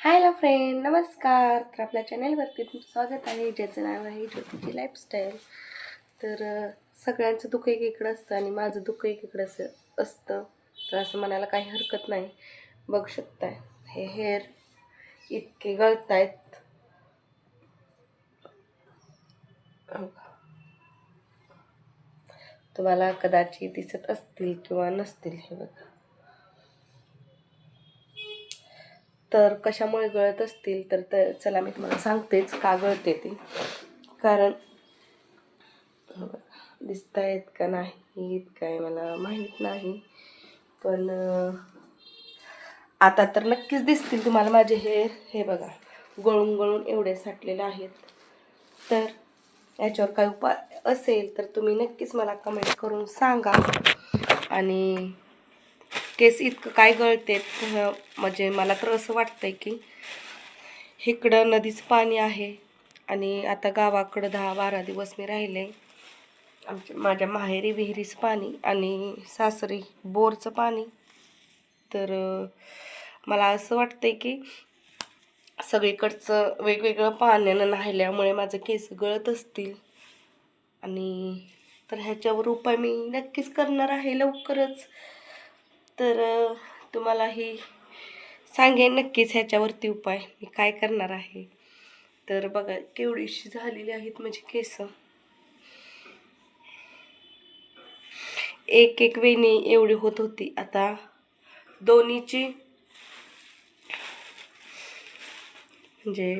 Hello friend, नमस्कार. तर आपल्या चॅनेलवरती तुमचं स्वागत आहे, ज्याचं नाव आहे ज्योतीची लाईफस्टाईल. तर सगळ्यांचं दुःख एकीकडं असतं आणि माझं दुःख एकीकडं असतं. तर असं म्हणायला काही हरकत नाही. बघू शकताय हे हेअर इतके गळत आहेत. तुम्हाला कदाचित दिसत असतील किंवा नसतील. हे बघा. तर कशामुळे गळत असतील तर चला मी तुम्हाला सांगतेच का गळते ते. कारण दिसत आहेत का नाही काय मला माहीत नाही, पण आता तर नक्कीच दिसतील तुम्हाला माझे हेअर. हे बघा, गळून गळून एवढे साठलेले आहेत. तर याच्यावर काय उपाय असेल तर तुम्ही नक्कीच मला कमेंट करून सांगा. आणि केस इतकं काय गळते म्हणजे मला तर असं वाटतंय की इकडं नदीचं पाणी आहे आणि आता गावाकडं 10-12 दिवस मी राहिले. माझ्या माहेरी विहिरीचं पाणी आणि सासरी बोरचं पाणी. तर मला असं वाटतंय की सगळीकडचं वेगवेगळं पाण्यानं न्हाल्यामुळे माझं केस गळत असतील. आणि तर ह्याच्यावर उपाय मी नक्कीच करणार आहे लवकरच. तर तुम्हालाही सांगेन नक्कीच ह्याच्यावरती उपाय मी काय करणार आहे. तर बघा केवढीशी झालेली आहेत माझी केस. एक एक वेणी एवढी होत होती, आता दोन्हीची म्हणजे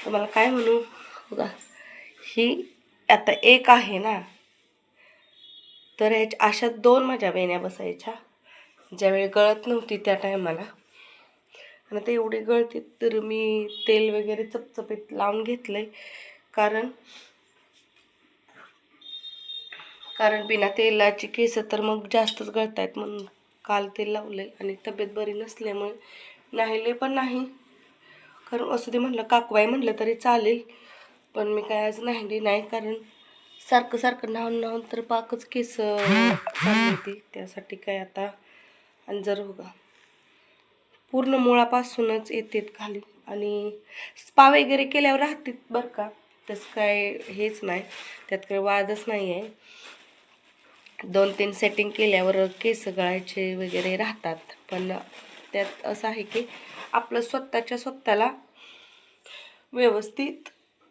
तुम्हाला काय म्हणू बघा, ही आता एक आहे ना, तर ह्याच्या अशा 2 माझ्या वेण्या बसायच्या ज्यावेळी गळत नव्हती त्या टायमाला. आणि ते एवढी गळती तर मी तेल वगैरे चपचपीत लावून घेतलंय. कारण बिना तेलाची केस तर मग जास्तच गळत आहेत, म्हणून काल तेल लावलंय. आणि तब्येत बरी नसल्यामुळे नाहीले पण नाही, कारण असं ते म्हटलं काकवाई म्हटलं तरी चालेल, पण मी काय आज नाहीली नाही. कारण सारखं सारखं न्हावून न्हावून तर पाकच केस चालली होती. त्यासाठी काय आता आणि जर बघा पूर्ण मुळापासूनच येतात खाली. आणि स्पा वगैरे केल्यावर राहतात बरं का, तसं काय हेच नाही, त्यात काही वादच नाही आहे. 2-3 सेटिंग केल्यावर केस गळायचे वगैरे राहतात, पण त्यात असं आहे की आपलं स्वतःला व्यवस्थित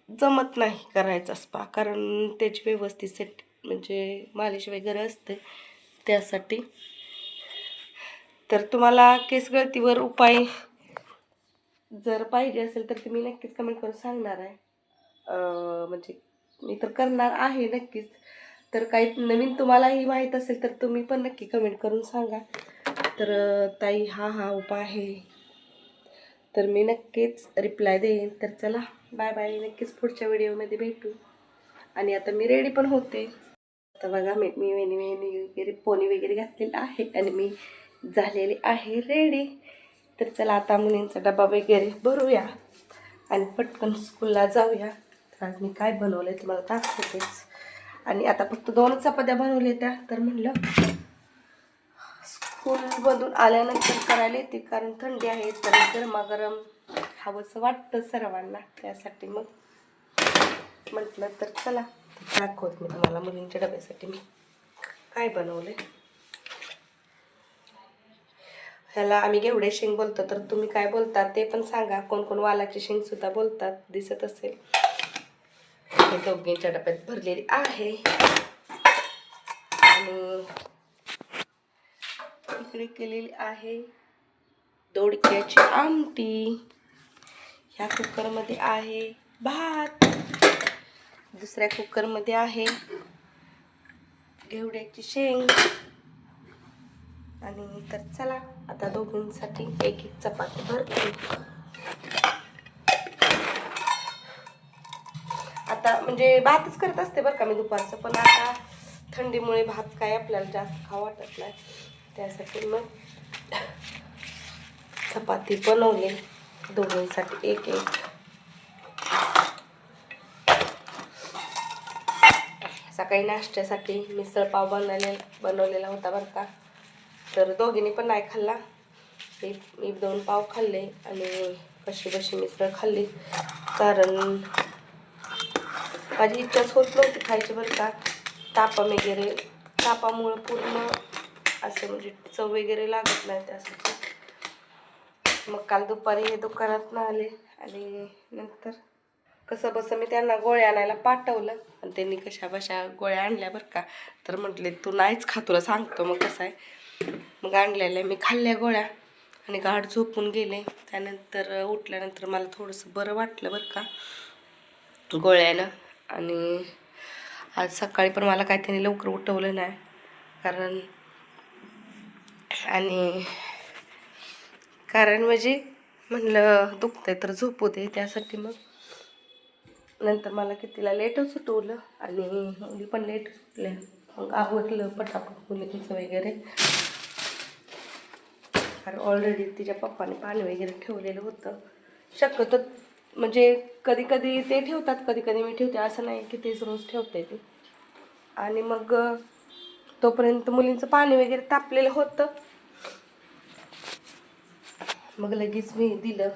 जमत नाही करायचा स्पा, कारण त्याची व्यवस्थित म्हणजे मालिश वगैरे असते त्यासाठी. तर तुम्हाला केस गळतीवर उपाय जर पाहिजे असेल तर तुम्ही नक्कीच कमेंट करून सांगणार आहे. म्हणजे मी तर करणार आहे नक्कीच. तर काही नवीन तुम्हालाही माहीत असेल तर तुम्ही पण नक्की कमेंट करून सांगा. तर ताई हा उपाय आहे तर मी नक्कीच रिप्लाय देईन. तर चला बाय बाय, नक्कीच पुढच्या व्हिडिओमध्ये भेटू. आणि आता मी रेडी पण होते. आता बघा मी वेणी वगैरे पोनी वगैरे घातलेलं आहे आणि मी झालेली आहे रेडी. तर चला आता मुलींचा डबा वगैरे भरूया आणि पटकन स्कूलला जाऊया. तर आज मी काय बनवलं आहे तुम्हाला दाखवतेच. आणि आता फक्त 2 चपात्या बनवल्या त्या, तर म्हणलं स्कूलमधून आल्यानंतर करायला येते, कारण थंडी आहे तर गरमागरम हवंसं वाटतं सर्वांना. त्यासाठी मग म्हटलं तर चला दाखवत मी तुम्हाला मुलींच्या डब्यासाठी मी काय बनवले. ह्याला आम्ही घेवडे शेंग बोलतो, तर तुम्ही काय बोलतात ते पण सांगा. कोण कोण वालाची शेंग सुद्धा बोलतात, दिसत असेल. हे दोघींच्या डब्यात भरलेली आहे. आणि इकडे केलेली आहे दोडक्याची आमटी. ह्या कुकरमध्ये आहे भात, दुसऱ्या कुकरमध्ये आहे घेवड्याची शेंग. आणि तर चला आता दोघींसाठी एक चपाती भरते. आता म्हणजे भातच करत असते बरं का मी दुपारचं, पण आता थंडीमुळे भात काय आपल्याला जास्त खावं वाटत नाही, त्यासाठी मग चपाती बनवली दोघींसाठी एक. सकाळी नाश्त्यासाठी मिसळ पाव बनवलेला होता बरं का, तर दोघींनी पण नाही खाल्ला. मी 2 पाव खाल्ले आणि कशी बशी मिसळ खाल्ली, कारण माझी इच्छाच होत नव्हती खायची बरं का. तापामुळं पूर्ण असं म्हणजे चव वगैरे लागत नाही त्यासाठी. मग काल दुपारी हे दुकानात आले आणि नंतर कसं बसं मी त्यांना गोळ्या आणायला पाठवलं आणि त्यांनी कशा बशा गोळ्या आणल्या बरं का. तर म्हटले तू नाहीच खा, तुला सांगतो मग कसं आहे. मग आणलेल्या मी खाल्ल्या गोळ्या आणि गाढ झोपून गेले. त्यानंतर उठल्यानंतर मला थोडंसं बरं वाटलं बरं का गोळ्यानं. आणि आज सकाळी पण मला काय त्यांनी लवकर उठवलं नाही, कारण म्हणजे म्हणलं दुखतंय तर झोपू दे. त्यासाठी मग नंतर मला कितीला लेटच उठवलं आणि मुली पण लेट उठल्या. मग आवडलं पटापट मुलीचं वगैरे, कारण ऑलरेडी तिच्या पप्पाने पाणी वगैरे ठेवलेलं होतं. शक्यतो म्हणजे कधी कधी ते ठेवतात, कधी कधी मी ठेवते, असं नाही की तेच रोज ठेवते ते. आणि मग तोपर्यंत मुलींचं पाणी वगैरे तापलेलं होतं. मग लगेच मी दिलं.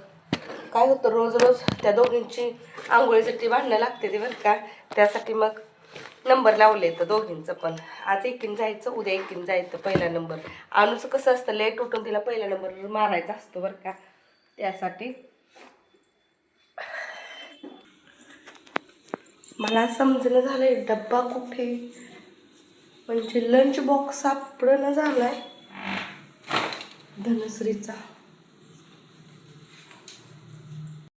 काय होतं रोज रोज त्या दोघींची आंघोळीसाठी भांडणं लागते ते बरं का. त्यासाठी मग नंबर लावले तर दोघींचं पण. आज एकीन जायचं, उद्या एकीन जायचं पहिला नंबर. अनुचं कसं असतं लेट उठून तिला पहिला नंबर मारायचा असतो बरं का. त्यासाठी मला समजणं झालंय डब्बा कुठे, म्हणजे लंच बॉक्स सापडणं झालाय धनश्रीचा.